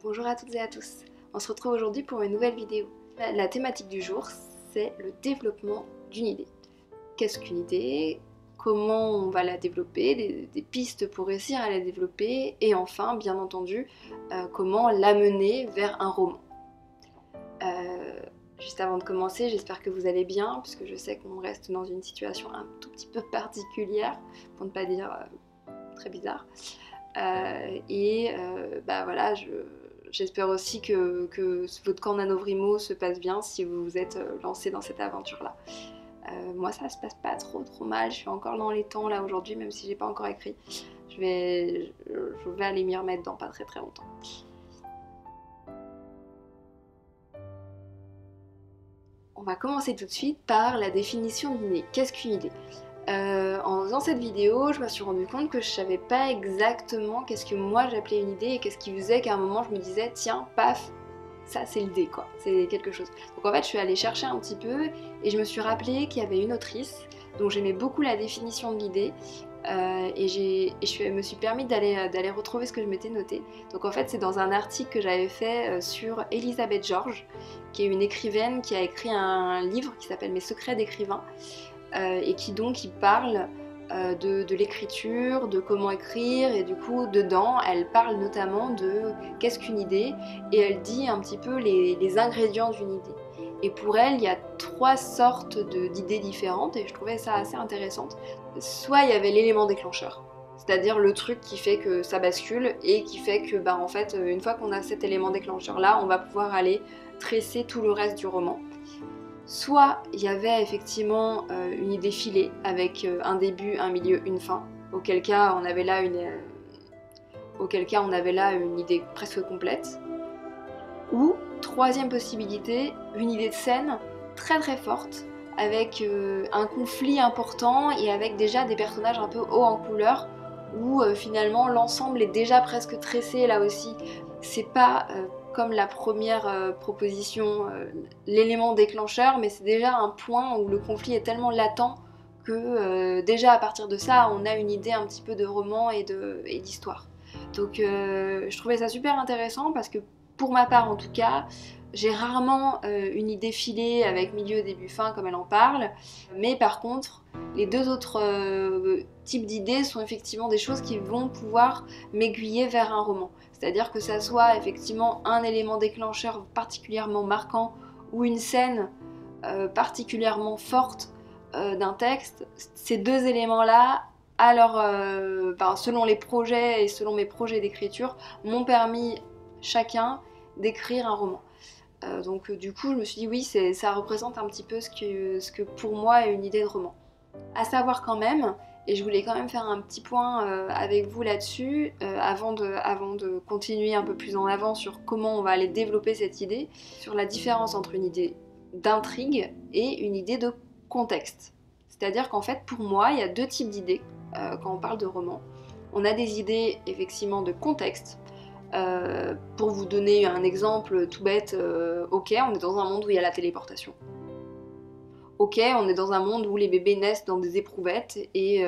Bonjour à toutes et à tous, on se retrouve aujourd'hui pour une nouvelle vidéo. La thématique du jour, c'est le développement d'une idée. Qu'est-ce qu'une idée? Comment on va la développer? Des pistes pour réussir à la développer? Et enfin, bien entendu, comment l'amener vers un roman. Juste avant de commencer, j'espère que vous allez bien, puisque je sais qu'on reste dans une situation un tout petit peu particulière, pour ne pas dire très bizarre. Voilà, j'espère aussi que votre camp NaNoWriMo se passe bien si vous vous êtes lancé dans cette aventure-là. Moi, ça se passe pas trop mal, je suis encore dans les temps là aujourd'hui, même si j'ai pas encore écrit. Je vais aller m'y remettre dans pas très longtemps. On va commencer tout de suite par la définition d'une idée. Qu'est-ce qu'une idée ? En faisant cette vidéo, je me suis rendu compte que je savais pas exactement qu'est-ce que moi j'appelais une idée et qu'est-ce qui faisait qu'à un moment je me disais tiens, paf, ça c'est l'idée quoi, c'est quelque chose. Donc en fait je suis allée chercher un petit peu et je me suis rappelé qu'il y avait une autrice dont j'aimais beaucoup la définition de l'idée je me suis permis d'aller retrouver ce que je m'étais noté. Donc en fait c'est dans un article que j'avais fait sur Elisabeth George, qui est une écrivaine qui a écrit un livre qui s'appelle Mes secrets d'écrivain. Et qui parle de l'écriture, de comment écrire, et du coup dedans elle parle notamment de qu'est-ce qu'une idée, et elle dit un petit peu les ingrédients d'une idée. Et pour elle, il y a 3 sortes d'idées différentes, et je trouvais ça assez intéressante. Soit il y avait l'élément déclencheur, c'est-à-dire le truc qui fait que ça bascule, et qui fait que en fait, une fois qu'on a cet élément déclencheur là, on va pouvoir aller tresser tout le reste du roman. Soit il y avait effectivement une idée filée avec un début, un milieu, une fin, auquel cas on avait là une idée presque complète. Ou, troisième possibilité, une idée de scène très forte, avec un conflit important et avec déjà des personnages un peu haut en couleur, où finalement l'ensemble est déjà presque tressé là aussi. C'est pas comme la première proposition, l'élément déclencheur, mais c'est déjà un point où le conflit est tellement latent que déjà à partir de ça, on a une idée un petit peu de roman et d'histoire. Donc je trouvais ça super intéressant parce que pour ma part en tout cas, j'ai rarement une idée filée avec milieu, début, fin comme elle en parle, mais par contre, les 2 autres types d'idées sont effectivement des choses qui vont pouvoir m'aiguiller vers un roman. C'est-à-dire que ça soit effectivement un élément déclencheur particulièrement marquant ou une scène particulièrement forte d'un texte, ces 2 éléments-là, selon les projets et selon mes projets d'écriture, m'ont permis chacun d'écrire un roman. Donc du coup je me suis dit oui, ça représente un petit peu ce que pour moi est une idée de roman. À savoir quand même, et je voulais quand même faire un petit point avec vous là-dessus, avant de continuer un peu plus en avant sur comment on va aller développer cette idée, sur la différence entre une idée d'intrigue et une idée de contexte. C'est-à-dire qu'en fait pour moi il y a 2 types d'idées quand on parle de roman. On a des idées effectivement de contexte. Pour vous donner un exemple tout bête, ok, on est dans un monde où il y a la téléportation. Ok, on est dans un monde où les bébés naissent dans des éprouvettes et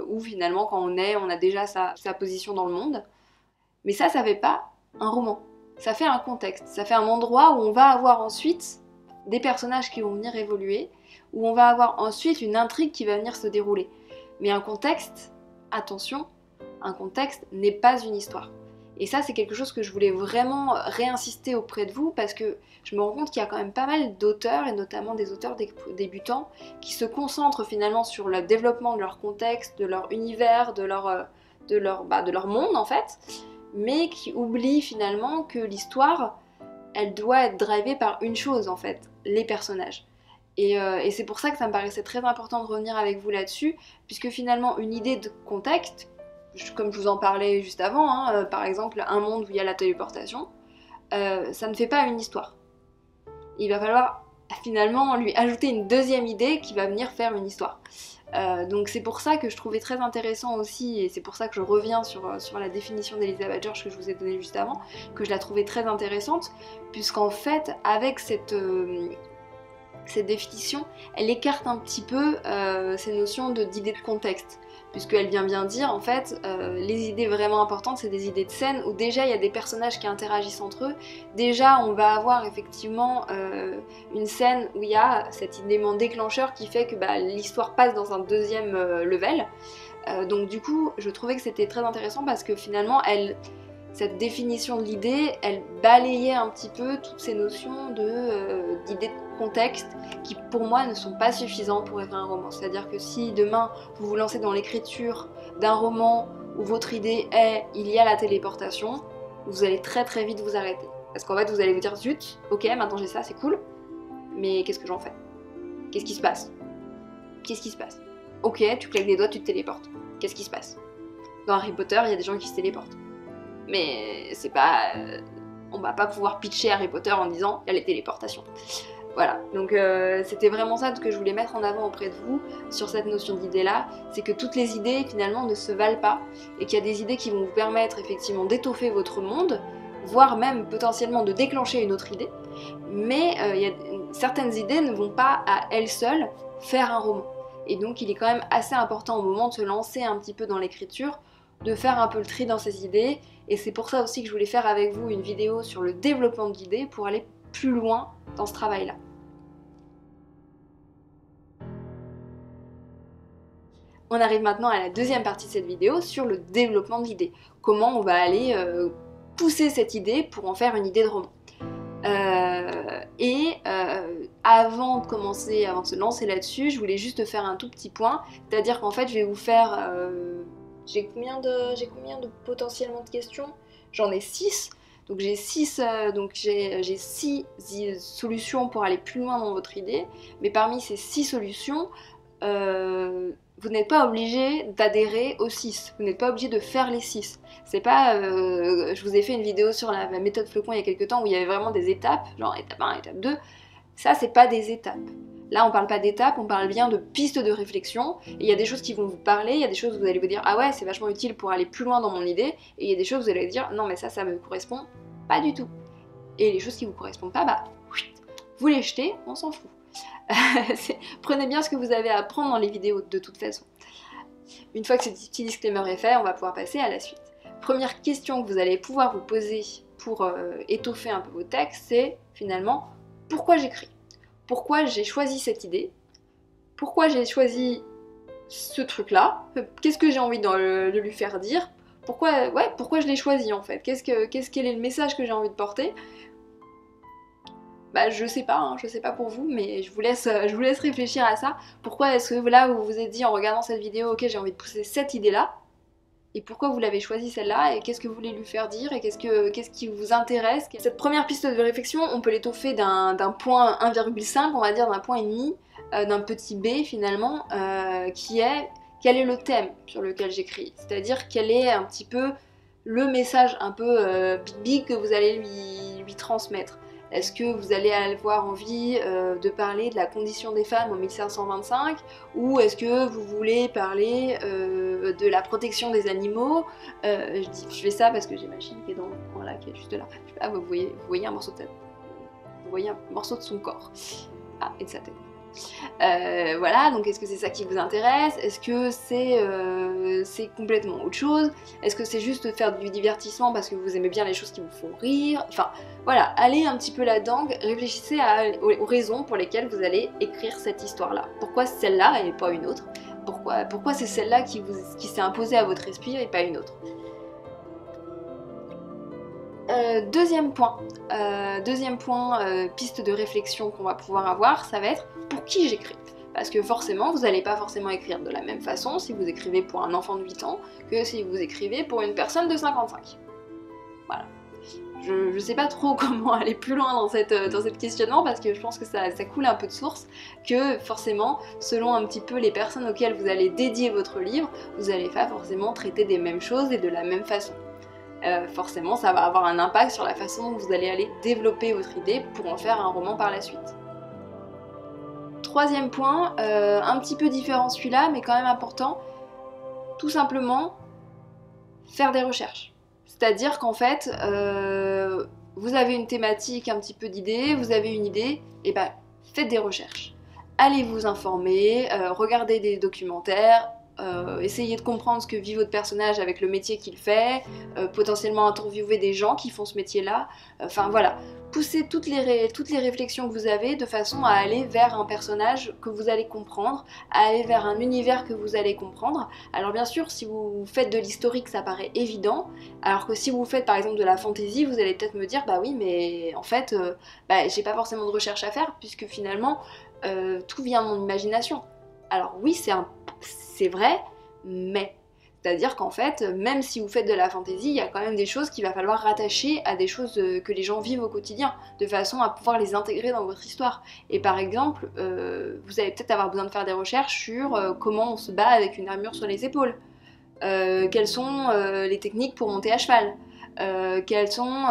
où finalement quand on a déjà sa position dans le monde. Mais ça fait pas un roman. Ça fait un contexte, ça fait un endroit où on va avoir ensuite des personnages qui vont venir évoluer, où on va avoir ensuite une intrigue qui va venir se dérouler. Mais un contexte, attention, un contexte n'est pas une histoire. Et ça c'est quelque chose que je voulais vraiment réinsister auprès de vous parce que je me rends compte qu'il y a quand même pas mal d'auteurs et notamment des auteurs débutants qui se concentrent finalement sur le développement de leur contexte, de leur univers, de leur monde en fait, mais qui oublient finalement que l'histoire elle doit être drivée par une chose en fait, les personnages. Et c'est pour ça que ça me paraissait très important de revenir avec vous là-dessus, puisque finalement une idée de contexte, comme je vous en parlais juste avant, par exemple un monde où il y a la téléportation, ça ne fait pas une histoire. Il va falloir finalement lui ajouter une 2e idée qui va venir faire une histoire. Donc c'est pour ça que je trouvais très intéressant aussi, et c'est pour ça que je reviens sur la définition d'Elisabeth George que je vous ai donnée juste avant, que je la trouvais très intéressante, puisqu'en fait avec cette cette définition, elle écarte un petit peu ces notions d'idées de contexte, puisqu'elle vient bien dire, en fait, les idées vraiment importantes, c'est des idées de scène, où déjà il y a des personnages qui interagissent entre eux, déjà on va avoir effectivement une scène où il y a cet élément déclencheur qui fait que l'histoire passe dans un deuxième level, donc du coup, je trouvais que c'était très intéressant parce que finalement, cette définition de l'idée, elle balayait un petit peu toutes ces notions d'idées de contexte qui pour moi ne sont pas suffisantes pour écrire un roman. C'est-à-dire que si demain vous vous lancez dans l'écriture d'un roman où votre idée est il y a la téléportation, vous allez très très vite vous arrêter. Parce qu'en fait vous allez vous dire zut, ok maintenant j'ai ça, c'est cool, mais qu'est-ce que j'en fais? Qu'est-ce qui se passe? Qu'est-ce qui se passe? Ok, tu claques des doigts, tu te téléportes. Qu'est-ce qui se passe? Dans Harry Potter, il y a des gens qui se téléportent. Mais c'est pas... on va pas pouvoir pitcher Harry Potter en disant il y a les téléportations. Voilà, donc c'était vraiment ça que je voulais mettre en avant auprès de vous sur cette notion d'idée-là, c'est que toutes les idées finalement ne se valent pas et qu'il y a des idées qui vont vous permettre effectivement d'étoffer votre monde, voire même potentiellement de déclencher une autre idée, mais certaines idées ne vont pas à elles seules faire un roman. Et donc il est quand même assez important au moment de se lancer un petit peu dans l'écriture, de faire un peu le tri dans ces idées, et c'est pour ça aussi que je voulais faire avec vous une vidéo sur le développement d'idées pour aller plus loin dans ce travail-là. On arrive maintenant à la deuxième partie de cette vidéo sur le développement de l'idée. Comment on va aller pousser cette idée pour en faire une idée de roman. Avant de se lancer là-dessus, je voulais juste faire un tout petit point, c'est-à-dire qu'en fait je vais vous faire... j'ai combien de potentiellement de questions? J'en ai 6. Donc j'ai 6 solutions pour aller plus loin dans votre idée, mais parmi ces 6 solutions, vous n'êtes pas obligé d'adhérer aux 6, vous n'êtes pas obligé de faire les 6. C'est pas, je vous ai fait une vidéo sur la méthode Flocon il y a quelques temps où il y avait vraiment des étapes, genre étape 1, étape 2, ça c'est pas des étapes. Là on parle pas d'étapes, on parle bien de pistes de réflexion, et il y a des choses qui vont vous parler, il y a des choses où vous allez vous dire ah ouais c'est vachement utile pour aller plus loin dans mon idée, et il y a des choses où vous allez dire non mais ça me correspond pas du tout. Et les choses qui vous correspondent pas, vous les jetez, on s'en fout. Prenez bien ce que vous avez à apprendre dans les vidéos de toute façon. Une fois que ce petit disclaimer est fait, on va pouvoir passer à la suite. Première question que vous allez pouvoir vous poser pour étoffer un peu vos textes, c'est finalement pourquoi j'écris? Pourquoi j'ai choisi cette idée? Pourquoi j'ai choisi ce truc-là? Qu'est-ce que j'ai envie de lui faire dire? Pourquoi je l'ai choisi en fait? Quel est le message que j'ai envie de porter? Je sais pas, hein, je sais pas pour vous, mais je vous laisse réfléchir à ça. Pourquoi est-ce que là vous vous êtes dit en regardant cette vidéo, ok j'ai envie de pousser cette idée-là? Et pourquoi vous l'avez choisie celle-là? Et qu'est-ce que vous voulez lui faire dire? Et qu'est-ce qui vous intéresse? Cette première piste de réflexion, on peut l'étoffer d'un point 1,5, on va dire d'un point et demi, d'un petit b finalement, qui est quel est le thème sur lequel j'écris? C'est-à-dire quel est un petit peu le message un peu big que vous allez lui transmettre? Est-ce que vous allez avoir envie de parler de la condition des femmes en 1525? Ou est-ce que vous voulez parler de la protection des animaux? Je fais ça parce que j'ai ma chienne qui est dans le coin là, qui est juste là. Ah, vous voyez un morceau de tête. Vous voyez un morceau de son corps. Ah, et de sa tête. Voilà, donc est-ce que c'est ça qui vous intéresse? Est-ce que c'est complètement autre chose? Est-ce que c'est juste faire du divertissement parce que vous aimez bien les choses qui vous font rire? Enfin, voilà, allez un petit peu là-dedans, réfléchissez aux raisons pour lesquelles vous allez écrire cette histoire-là. Pourquoi celle-là et pas une autre? Pourquoi c'est celle-là qui s'est imposée à votre esprit et pas une autre? Deuxième point, piste de réflexion qu'on va pouvoir avoir, ça va être pour qui j'écris. Parce que forcément, vous n'allez pas forcément écrire de la même façon si vous écrivez pour un enfant de 8 ans que si vous écrivez pour une personne de 55. Voilà. Je sais pas trop comment aller plus loin dans cette questionnement parce que je pense que ça coule un peu de source, que forcément, selon un petit peu les personnes auxquelles vous allez dédier votre livre, vous n'allez pas forcément traiter des mêmes choses et de la même façon. Forcément ça va avoir un impact sur la façon dont vous allez aller développer votre idée pour en faire un roman par la suite. Troisième point, un petit peu différent celui-là mais quand même important, tout simplement faire des recherches. C'est-à-dire qu'en fait, vous avez une thématique, un petit peu d'idée, vous avez une idée, et faites des recherches. Allez vous informer, regardez des documentaires, essayez de comprendre ce que vit votre personnage avec le métier qu'il fait, potentiellement interviewer des gens qui font ce métier-là, enfin voilà. Poussez toutes les réflexions que vous avez de façon à aller vers un personnage que vous allez comprendre, à aller vers un univers que vous allez comprendre. Alors bien sûr, si vous faites de l'historique, ça paraît évident, alors que si vous faites par exemple de la fantasy, vous allez peut-être me dire, bah oui, mais en fait, j'ai pas forcément de recherche à faire, puisque finalement, tout vient de mon imagination. Alors oui, c'est vrai, mais... C'est-à-dire qu'en fait, même si vous faites de la fantaisie, il y a quand même des choses qu'il va falloir rattacher à des choses que les gens vivent au quotidien, de façon à pouvoir les intégrer dans votre histoire. Et par exemple, vous allez peut-être avoir besoin de faire des recherches sur comment on se bat avec une armure sur les épaules, quelles sont les techniques pour monter à cheval, quels sont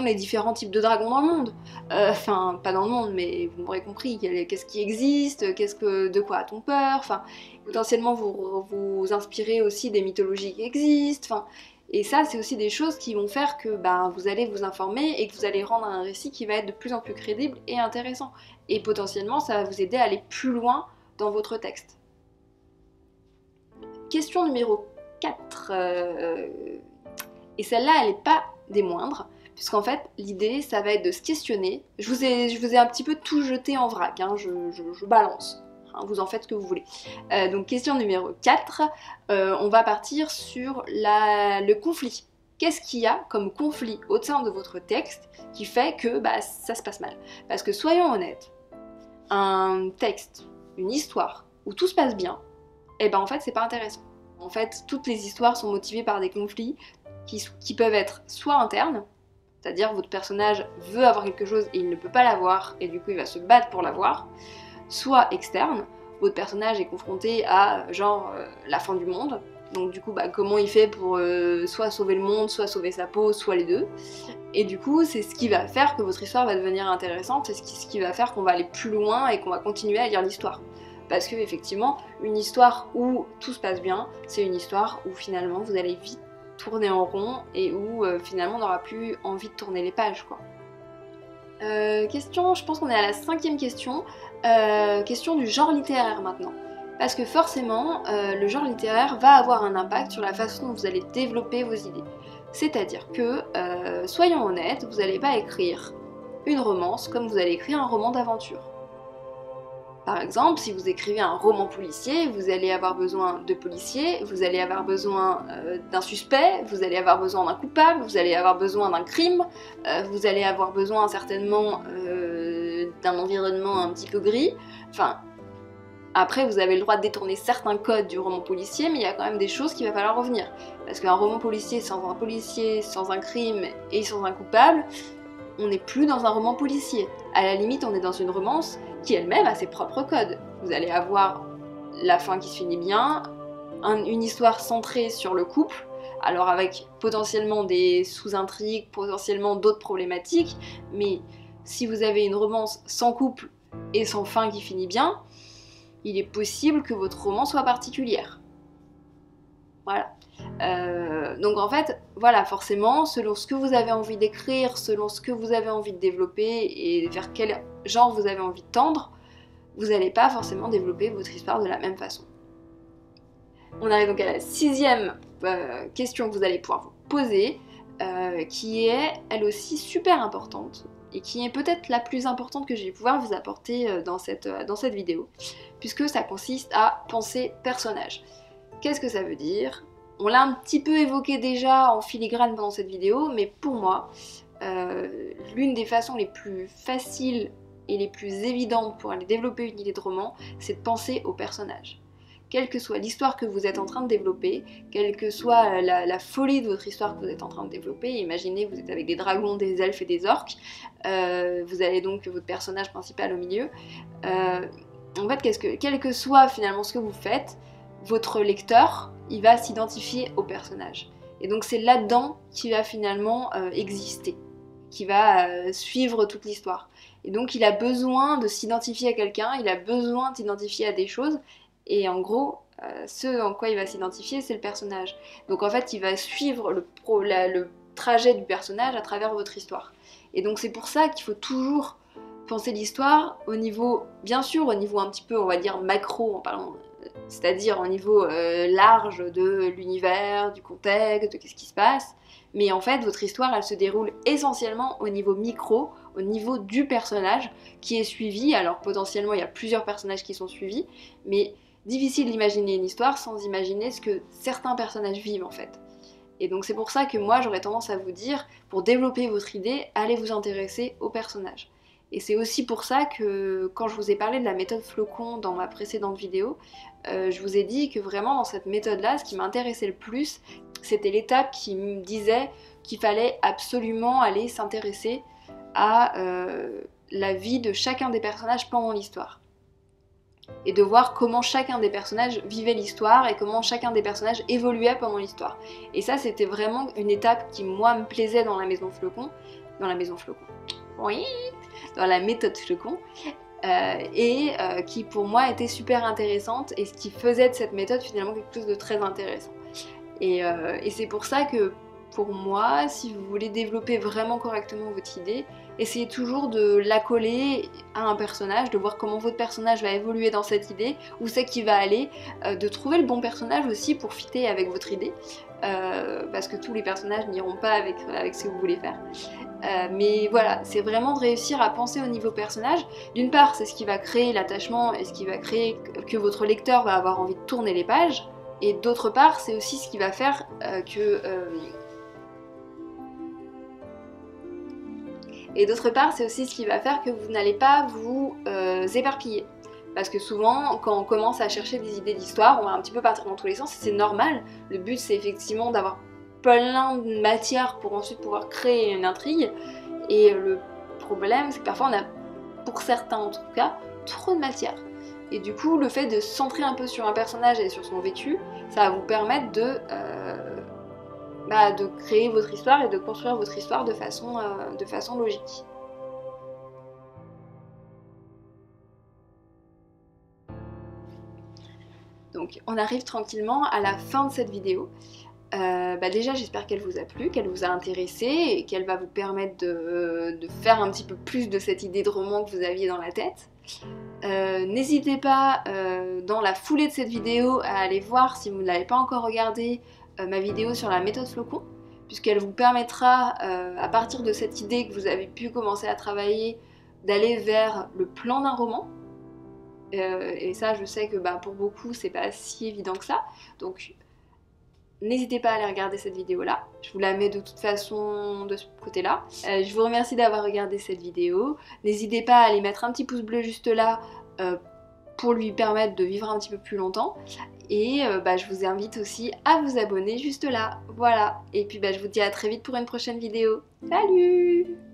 les différents types de dragons dans le monde. Enfin, pas dans le monde, mais vous m'aurez compris, qu'est-ce qui existe, de quoi a-t-on peur, enfin, potentiellement vous inspirez aussi des mythologies qui existent, enfin, et ça c'est aussi des choses qui vont faire que vous allez vous informer et que vous allez rendre un récit qui va être de plus en plus crédible et intéressant. Et potentiellement ça va vous aider à aller plus loin dans votre texte. Question numéro 4. Et celle-là, elle n'est pas des moindres, puisqu'en fait, l'idée, ça va être de se questionner. Je vous ai un petit peu tout jeté en vrac, hein, je balance. Hein, vous en faites ce que vous voulez. Donc, question numéro 4, on va partir sur le conflit. Qu'est-ce qu'il y a comme conflit au sein de votre texte qui fait que ça se passe mal? Parce que soyons honnêtes, un texte, une histoire où tout se passe bien, en fait, c'est pas intéressant. En fait, toutes les histoires sont motivées par des conflits qui peuvent être soit internes, c'est-à-dire votre personnage veut avoir quelque chose et il ne peut pas l'avoir, et du coup il va se battre pour l'avoir, soit externes, votre personnage est confronté à la fin du monde, donc du coup comment il fait pour soit sauver le monde, soit sauver sa peau, soit les deux, et du coup c'est ce qui va faire que votre histoire va devenir intéressante, c'est ce qui va faire qu'on va aller plus loin et qu'on va continuer à lire l'histoire. Parce que effectivement, une histoire où tout se passe bien, c'est une histoire où finalement vous allez vite tourner en rond et où finalement on n'aura plus envie de tourner les pages, quoi. Je pense qu'on est à la 5e question, question du genre littéraire maintenant. Parce que forcément, le genre littéraire va avoir un impact sur la façon dont vous allez développer vos idées. C'est-à-dire que, soyons honnêtes, vous n'allez pas écrire une romance comme vous allez écrire un roman d'aventure. Par exemple, si vous écrivez un roman policier, vous allez avoir besoin de policiers, vous allez avoir besoin d'un suspect, vous allez avoir besoin d'un coupable, vous allez avoir besoin d'un crime, vous allez avoir besoin certainement d'un environnement un petit peu gris. Enfin, après, vous avez le droit de détourner certains codes du roman policier, mais il y a quand même des choses qu'il va falloir revenir. Parce qu'un roman policier, sans un crime et sans un coupable, on n'est plus dans un roman policier. À la limite, on est dans une romance qui elle-même a ses propres codes. Vous allez avoir la fin qui se finit bien, une histoire centrée sur le couple, alors avec potentiellement des sous-intrigues, potentiellement d'autres problématiques, mais si vous avez une romance sans couple et sans fin qui finit bien, il est possible que votre roman soit particulière. Voilà. Donc en fait, voilà, forcément, selon ce que vous avez envie d'écrire, selon ce que vous avez envie de développer et vers quel genre vous avez envie de tendre, vous n'allez pas forcément développer votre histoire de la même façon. On arrive donc à la 6e question que vous allez pouvoir vous poser, qui est elle aussi super importante et qui est peut-être la plus importante que je vais pouvoir vous apporter dans cette vidéo, puisque ça consiste à penser personnage. Qu'est-ce que ça veut dire ? On l'a un petit peu évoqué déjà en filigrane pendant cette vidéo, mais pour moi, l'une des façons les plus faciles et les plus évidentes pour aller développer une idée de roman, c'est de penser au personnage. Quelle que soit l'histoire que vous êtes en train de développer, quelle que soit la folie de votre histoire que vous êtes en train de développer, imaginez vous êtes avec des dragons, des elfes et des orques, vous avez donc votre personnage principal au milieu. En fait, quel que soit finalement ce que vous faites, votre lecteur, il va s'identifier au personnage. Et donc c'est là-dedans qu'il va finalement exister, qui va suivre toute l'histoire. Et donc il a besoin de s'identifier à quelqu'un, il a besoin de s'identifier à des choses, et en gros, ce en quoi il va s'identifier, c'est le personnage. Donc en fait, il va suivre le trajet du personnage à travers votre histoire. Et donc c'est pour ça qu'il faut toujours penser l'histoire au niveau, bien sûr, au niveau un petit peu, on va dire, macro, en parlant, c'est-à-dire au niveau large de l'univers, du contexte, de qu'est-ce qui se passe. Mais en fait, votre histoire, elle se déroule essentiellement au niveau micro, au niveau du personnage qui est suivi. Alors potentiellement, il y a plusieurs personnages qui sont suivis, mais difficile d'imaginer une histoire sans imaginer ce que certains personnages vivent en fait. Et donc c'est pour ça que moi, j'aurais tendance à vous dire, pour développer votre idée, allez vous intéresser aux personnages. Et c'est aussi pour ça que quand je vous ai parlé de la méthode Flocon dans ma précédente vidéo, je vous ai dit que vraiment dans cette méthode-là, ce qui m'intéressait le plus, c'était l'étape qui me disait qu'il fallait absolument aller s'intéresser à la vie de chacun des personnages pendant l'histoire. Et de voir comment chacun des personnages vivait l'histoire et comment chacun des personnages évoluait pendant l'histoire. Et ça, c'était vraiment une étape qui, moi, me plaisait dans la Maison Flocon. Dans la Maison Flocon. Oui, dans la méthode Flocon. Qui, pour moi, était super intéressante et ce qui faisait de cette méthode, finalement, quelque chose de très intéressant. Et c'est pour ça que, pour moi, si vous voulez développer vraiment correctement votre idée, essayez toujours de l'accoler à un personnage, de voir comment votre personnage va évoluer dans cette idée, où c'est qu'il va aller, de trouver le bon personnage aussi pour fitter avec votre idée, parce que tous les personnages n'iront pas avec ce que vous voulez faire. Mais voilà, c'est vraiment de réussir à penser au niveau personnage. D'une part, c'est ce qui va créer l'attachement et ce qui va créer que votre lecteur va avoir envie de tourner les pages, et d'autre part, c'est aussi ce qui va faire que vous n'allez pas vous éparpiller. Parce que souvent, quand on commence à chercher des idées d'histoire, on va un petit peu partir dans tous les sens, et c'est normal. Le but, c'est effectivement d'avoir plein de matière pour ensuite pouvoir créer une intrigue. Et le problème, c'est que parfois on a, pour certains en tout cas, trop de matière. Et du coup, le fait de se centrer un peu sur un personnage et sur son vécu, ça va vous permettre de créer votre histoire et de construire votre histoire de façon logique. Donc on arrive tranquillement à la fin de cette vidéo. Déjà j'espère qu'elle vous a plu, qu'elle vous a intéressé et qu'elle va vous permettre de faire un petit peu plus de cette idée de roman que vous aviez dans la tête. N'hésitez pas dans la foulée de cette vidéo à aller voir, si vous ne l'avez pas encore regardé, ma vidéo sur la méthode Flocon, puisqu'elle vous permettra, à partir de cette idée que vous avez pu commencer à travailler, d'aller vers le plan d'un roman. Et ça, je sais que pour beaucoup, c'est pas si évident que ça. Donc, n'hésitez pas à aller regarder cette vidéo-là. Je vous la mets de toute façon de ce côté-là. Je vous remercie d'avoir regardé cette vidéo. N'hésitez pas à aller mettre un petit pouce bleu juste là pour lui permettre de vivre un petit peu plus longtemps. Et je vous invite aussi à vous abonner juste là. Voilà. Et puis je vous dis à très vite pour une prochaine vidéo. Salut!